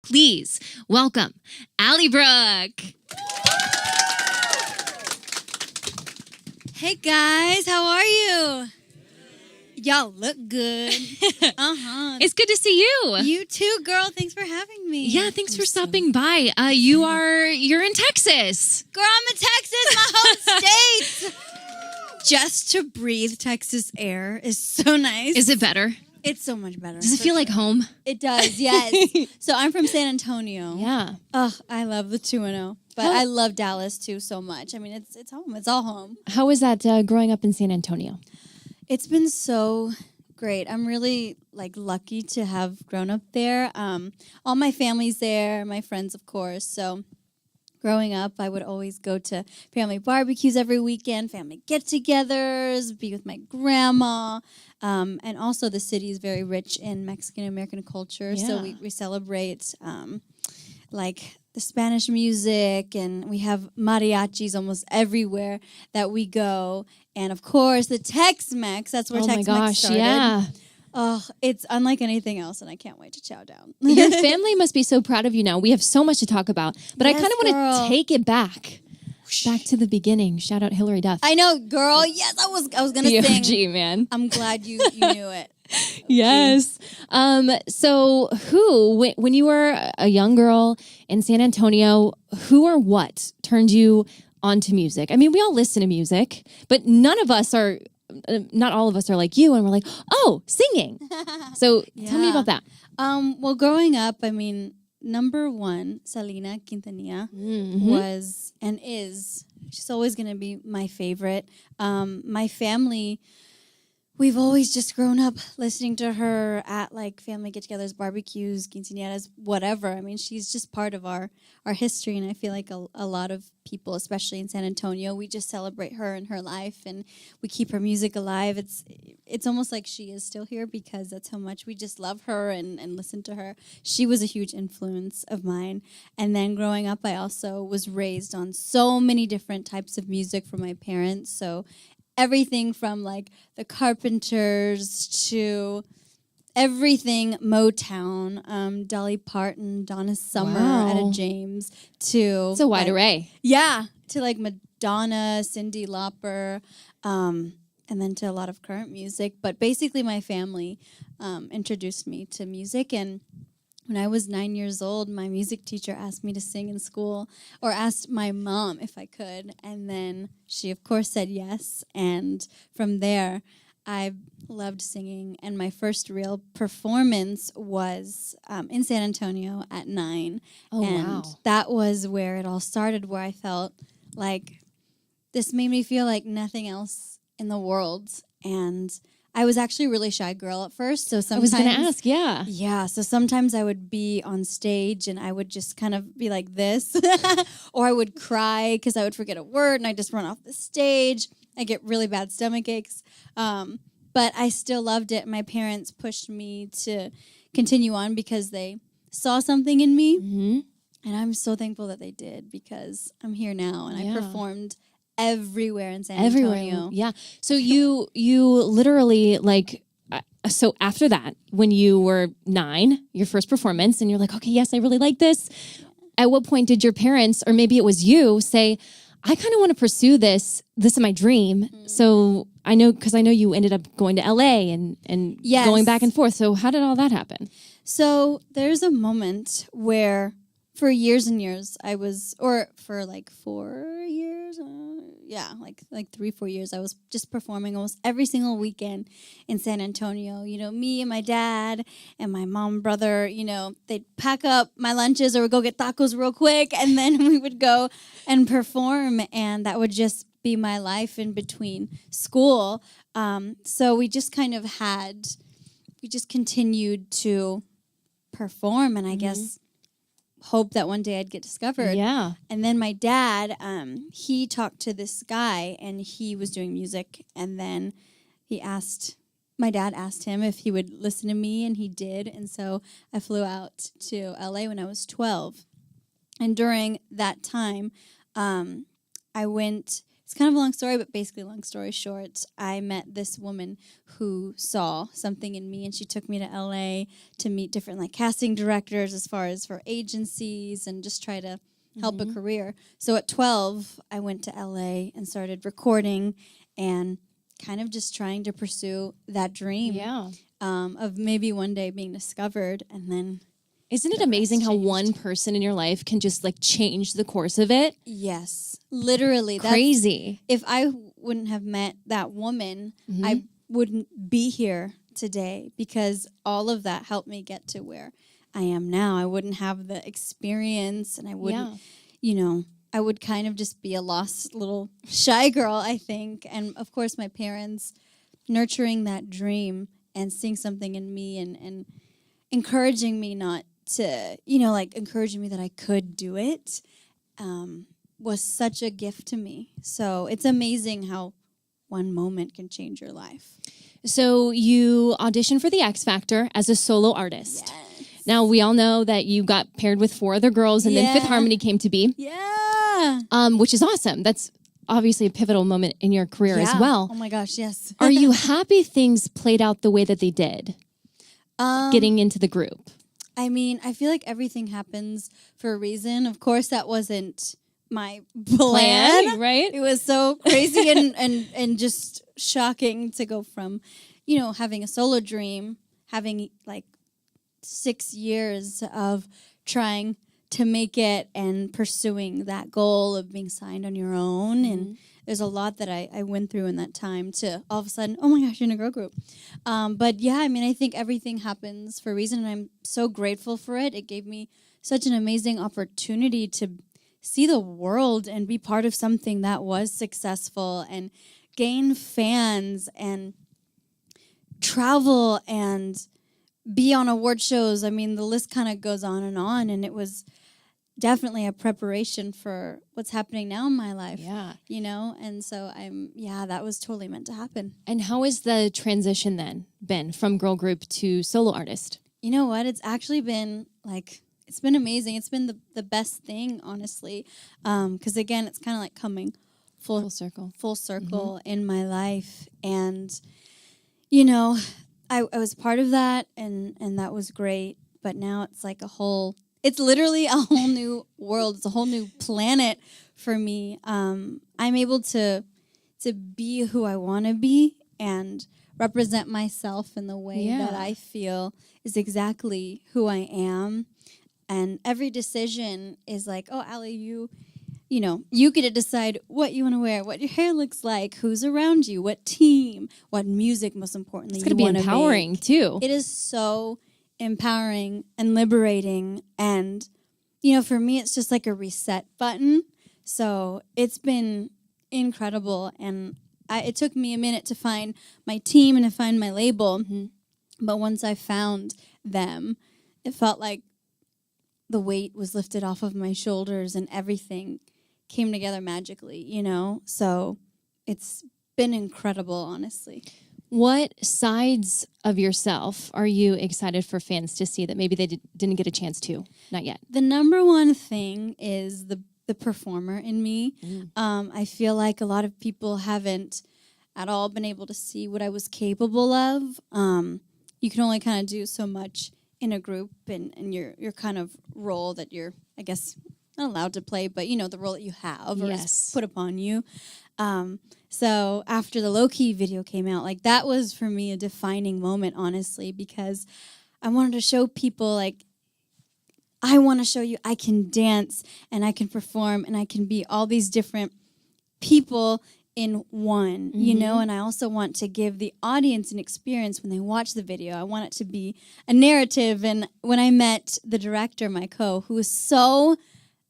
Please welcome Ally Brooke. Hey guys, how are you? Y'all look good. It's good to see you. You too, girl. Thanks for having me. Yeah, thanks for stopping by. You're in Texas. Girl, I'm in Texas, my home state. Just to breathe Texas air is so nice. Is it better? It's so much better. Does it feel like home? It does, yes. So I'm from San Antonio. Yeah. Oh, I love the 2-0. But I love Dallas too so much. I mean, it's home. It's all home. How was that growing up in San Antonio? It's been so great. I'm really lucky to have grown up there. All my family's there, my friends, of course. So growing up, I would always go to family barbecues every weekend, family get-togethers, be with my grandma. And also the city is very rich in Mexican-American culture. Yeah. So we celebrate the Spanish music, and we have mariachis almost everywhere that we go. And of course, the Tex-Mex, that's where Tex-Mex started. Yeah. Oh, it's unlike anything else, and I can't wait to chow down. Your family must be so proud of you now. We have so much to talk about, but I Yes, kind of want girl. to take it back to the beginning. Shout out Hillary Duff. I know, girl. Yes, I was gonna The sing. OG, man. I'm glad you knew it. Yes. So when you were a young girl in San Antonio, who or what turned you onto music? I mean, we all listen to music, but not all of us are like you, and we're like, oh, singing. So tell me Yeah. about that. Well, growing up, I mean, number one, Selena Quintanilla was and is. She's always going to be my favorite. My family, we've always just grown up listening to her at family get-togethers, barbecues, quinceañeras, whatever. I mean, she's just part of our history, and I feel like a lot of people, especially in San Antonio, we just celebrate her and her life, and we keep her music alive. It's almost like she is still here because that's how much we just love her and listen to her. She was a huge influence of mine. And then growing up, I also was raised on so many different types of music from my parents. So everything from the Carpenters to everything Motown, Dolly Parton, Donna Summer, Wow. Etta James, to It's a wide array. yeah, to Madonna, Cyndi Lauper, and then to a lot of current music. But basically, my family introduced me to music. And when I was 9 years old, my music teacher asked me to sing in school, or asked my mom if I could. And then she, of course, said yes. And from there, I loved singing. And my first real performance was in San Antonio at 9. Oh, and wow. that was where it all started, where I felt like this made me feel like nothing else in the world. And I was actually a really shy girl at first. So I sometimes was going to ask, yeah. yeah, so sometimes I would be on stage and I would just kind of be like this, or I would cry because I would forget a word and I just run off the stage. I get really bad stomach aches, but I still loved it. My parents pushed me to continue on because they saw something in me, and I'm so thankful that they did, because I'm here now, and I performed everywhere in San Antonio. Yeah. So you literally so after that, when you were 9, your first performance, and you're like, okay, yes, I really like this. At what point did your parents, or maybe it was you, say, I kind of want to pursue this. This is my dream. So I know you ended up going to LA and Yes. going back and forth. So how did all that happen? So there's a moment where for years and years I was, or for 4 years, like 3-4 years, I was just performing almost every single weekend in San Antonio. You know, me and my dad and my mom and brother, they'd pack up my lunches or we'd go get tacos real quick, and then we would go and perform, and that would just be my life in between school. So we just continued to perform, and I guess hope that one day I'd get discovered. Yeah. And then my dad, he talked to this guy, and he was doing music, and then my dad asked him if he would listen to me, and he did. And so I flew out to LA when I was 12. And during that time, I went it's kind of a long story, but basically, long story short, I met this woman who saw something in me, and she took me to LA to meet different like casting directors as far as for agencies and just try to help a career. So at 12, I went to LA and started recording and kind of just trying to pursue that dream of maybe one day being discovered. And then isn't it amazing how one person in your life can just like change the course of it? Yes, literally. Crazy. If I wouldn't have met that woman, I wouldn't be here today, because all of that helped me get to where I am now. I wouldn't have the experience, and I wouldn't, I would kind of just be a lost little shy girl, I think. And of course, my parents nurturing that dream and seeing something in me and encouraging me not to, encouraging me that I could do it, was such a gift to me. So it's amazing how one moment can change your life. So you auditioned for the X Factor as a solo artist. Yes. Now, we all know that you got paired with 4 other girls, and then Fifth Harmony came to be. Yeah. Which is awesome. That's obviously a pivotal moment in your career as well. Oh my gosh, yes. Are you happy things played out the way that they did, getting into the group? I mean, I feel like everything happens for a reason. Of course, that wasn't my plan, right? It was so crazy and just shocking to go from, having a solo dream, having like 6 years of trying to make it and pursuing that goal of being signed on your own. And there's a lot that I went through in that time to all of a sudden, oh my gosh, you're in a girl group. But yeah, I mean, I think everything happens for a reason, and I'm so grateful for it. It gave me such an amazing opportunity to see the world and be part of something that was successful and gain fans and travel and be on award shows. I mean, the list kind of goes on, and it was definitely a preparation for what's happening now in my life. Yeah. And so that was totally meant to happen. And how has the transition then been from girl group to solo artist? You know what? It's actually been it's been amazing. It's been the best thing, honestly. Because again, it's kind of like coming full circle in my life. And, I was part of that, and that was great. But now it's like it's literally a whole new world. It's a whole new planet for me. I'm able to be who I want to be and represent myself in the way that I feel is exactly who I am. And every decision is like, oh, Ally, you get to decide what you want to wear, what your hair looks like, who's around you, what team, what music, most importantly, it's going to be empowering too. It is so empowering and liberating. And, for me, it's just like a reset button. So it's been incredible. And it took me a minute to find my team and to find my label. But once I found them, it felt like the weight was lifted off of my shoulders and everything came together magically, So it's been incredible, honestly. What sides of yourself are you excited for fans to see that maybe they didn't get a chance to? Not yet. The number one thing is the performer in me. I feel like a lot of people haven't at all been able to see what I was capable of. You can only kind of do so much in a group and your kind of role that you're, I guess, not allowed to play, but the role that you have or is put upon you. So after the low-key video came out, like that was for me a defining moment, honestly, because I wanted to show people I want to show you I can dance and I can perform and I can be all these different people in one, and I also want to give the audience an experience when they watch the video. I want it to be a narrative. And when I met the director, my who was so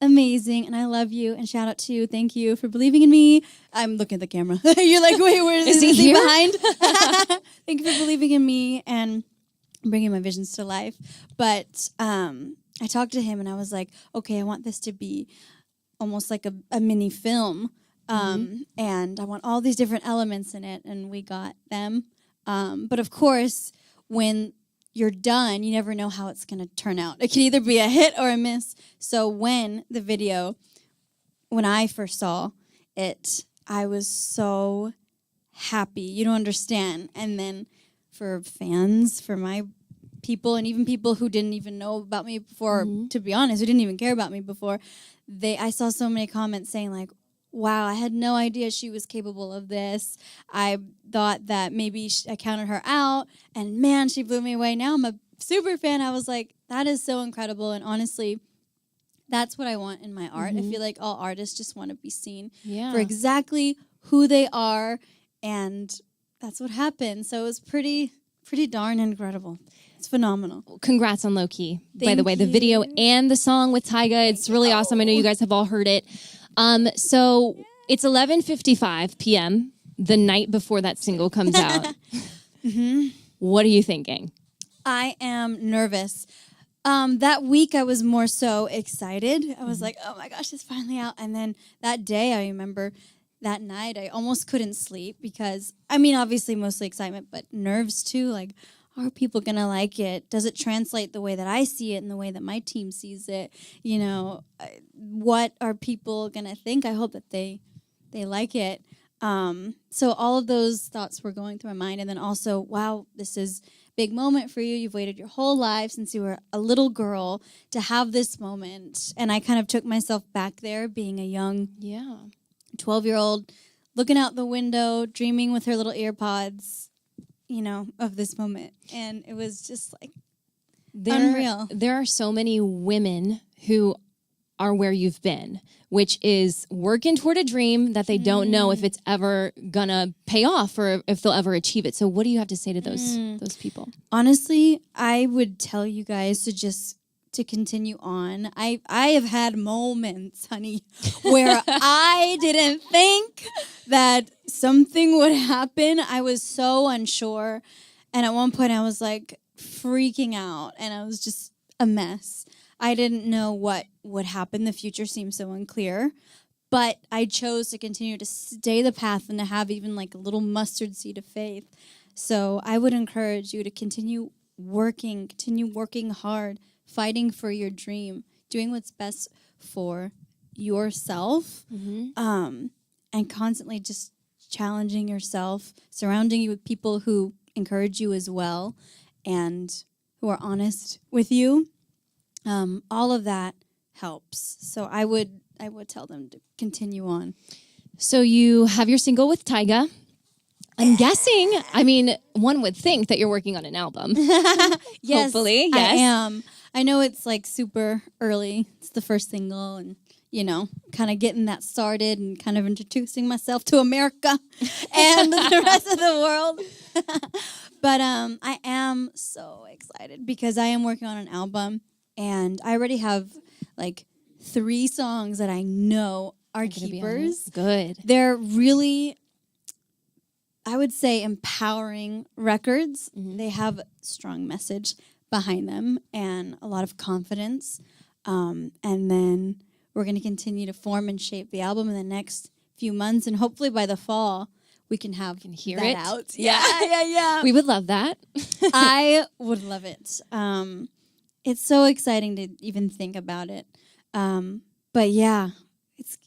amazing, and I love you, and shout out to you. Thank you for believing in me. I'm looking at the camera. You're like, wait, where is he here? Behind? Thank you for believing in me and bringing my visions to life. But I talked to him, and I was like, okay, I want this to be almost like a mini film. And I want all these different elements in it, and we got them. But of course, when you're done, you never know how it's going to turn out. It can either be a hit or a miss. So when I first saw it, I was so happy. You don't understand. And then for fans, for my people, and even people who didn't even know about me before, to be honest, who didn't even care about me before, I saw so many comments saying like, wow, I had no idea she was capable of this. I thought that maybe I counted her out, and man, she blew me away. Now I'm a super fan. I was like, that is so incredible. And honestly, that's what I want in my art. I feel like all artists just want to be seen for exactly who they are, and that's what happened. So it was pretty darn incredible. It's phenomenal. Congrats on Low Key, by Thank the way. The you. video and the song with Tyga, it's really awesome. I know you guys have all heard it. So it's 11:55 p.m. the night before that single comes out. What are you thinking? I am nervous. That week I was more so excited. I was like, oh my gosh, it's finally out. And then that day, I remember that night, I almost couldn't sleep because, I mean, obviously mostly excitement, but nerves too. Like, are people going to like it? Does it translate the way that I see it and the way that my team sees it? You know, what are people going to think? I hope that they like it. So all of those thoughts were going through my mind. And then also, wow, this is a big moment for you. You've waited your whole life since you were a little girl to have this moment. And I kind of took myself back there being a young 12-year-old, looking out the window, dreaming with her little earpods, you know, of this moment. And it was just like unreal. There are so many women who are where you've been, which is working toward a dream that they don't know if it's ever gonna pay off or if they'll ever achieve it. So what do you have to say to those people? Honestly, I would tell you guys to continue on. I have had moments, honey, where I didn't think that something would happen. I was so unsure. And at one point I was like freaking out and I was just a mess. I didn't know what would happen. The future seemed so unclear. But I chose to continue to stay the path and to have even like a little mustard seed of faith. So I would encourage you to continue working hard, fighting for your dream, doing what's best for yourself, and constantly just challenging yourself, surrounding you with people who encourage you as well and who are honest with you. All of that helps. So I would tell them to continue on. So you have your single with Tyga. I'm guessing, I mean, one would think that you're working on an album. Yes, hopefully, I yes. am. I know it's like super early. It's the first single and, you know, kind of getting that started and kind of introducing myself to America and the rest of the world. But I am so excited because I am working on an album and I already have like 3 songs that I know are keepers. Good. They're really, I would say, empowering records. They have a strong message behind them and a lot of confidence. And then we're going to continue to form and shape the album in the next few months. And hopefully by the fall, we can have hear that it out. Yeah. We would love that. I would love it. It's so exciting to even think about it. But yeah,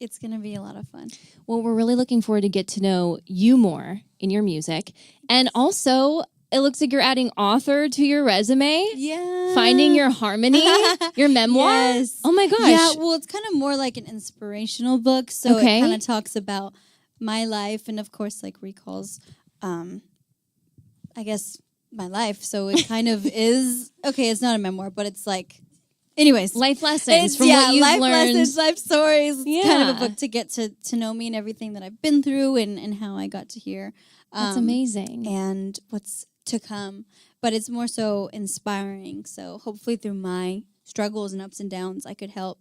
it's going to be a lot of fun. Well, we're really looking forward to get to know you more in your music. And also, it looks like you're adding author to your resume. Yeah. Finding your harmony, your memoir. Yes. Oh my gosh. Yeah, well, it's kind of more like an inspirational book. So Okay. it kind of talks about my life and, of course, like recalls, I guess, my life. So it kind of is, okay, it's not a memoir, but it's like, anyways. Life lessons from what you've life learned. lessons, life stories. Yeah. It's kind of a book to get to know me and everything that I've been through and how I got to here. That's amazing. And what's to come. But it's more so inspiring. So hopefully through my struggles and ups and downs, I could help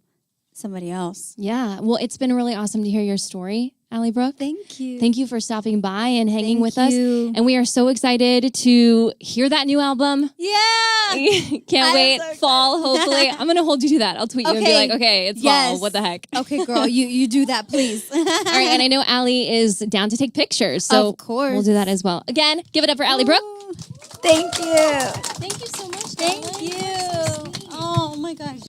somebody else. Yeah. Well, it's been really awesome to hear your story, Ally Brooke. Thank you. Thank you for stopping by and hanging Thank with us. you. And we are so excited to hear that new album. Yeah. Can't wait. so Fall, hopefully. I'm going to hold you to that. I'll tweet you and be Okay. like, okay, it's Yes. fall. What the heck? Okay, girl, you do that, please. All right. And I know Ally is down to take pictures. So Of course. we'll do that as well. Again, give it up for Ally Brooke. Thank you. Thank you so much. Thank you. Oh my gosh.